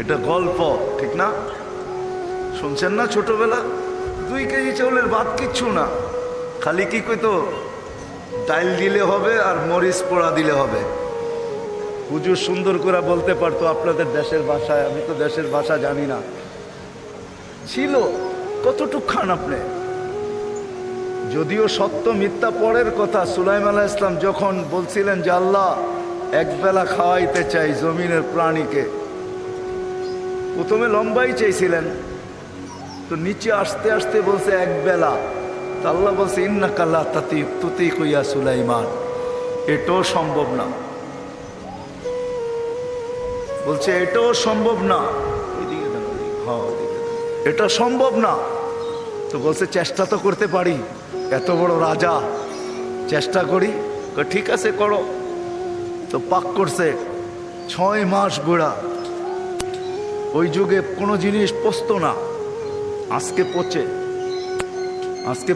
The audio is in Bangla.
এটা গল্প, ঠিক না? শুনছেন না? ছোটবেলা 2 কেজি চাউলের ভাত, কিচ্ছু না, খালি কি কইতো ডাইল দিলে হবে আর মরিচ পোড়া দিলে হবে। হুজুর সুন্দর করে বলতে পারতো আপনাদের দেশের ভাষায়, আমি তো দেশের ভাষা জানি না। ছিল কতটুক খান আপনি? যদিও সত্য মিথ্যা পরের কথা। সুলাইমান আলাইহিস সালাম যখন বলছিলেন যে আল্লাহ একবেলা খাওয়াইতে চাই জমিনের প্রাণীকে, প্রথমে লম্বাই চাইছিলেন, তো নিচে আসতে আসতে বলছে একবেলা। তো আল্লাহ বলছে ইন্নাকা লা তুতিকু ইয়া সুলাইমান, এটাও সম্ভব না। বলছে এটাও সম্ভব না, এটা সম্ভব না। তো বলছে চেষ্টা তো করতে পারি, এত বড় রাজা, চেষ্টা করি। ঠিক আছে করো। তো পাক করছে 6 মাস গোড়া। ওই যুগে কোনো জিনিস পচতো না, আজকে পচে, আজকে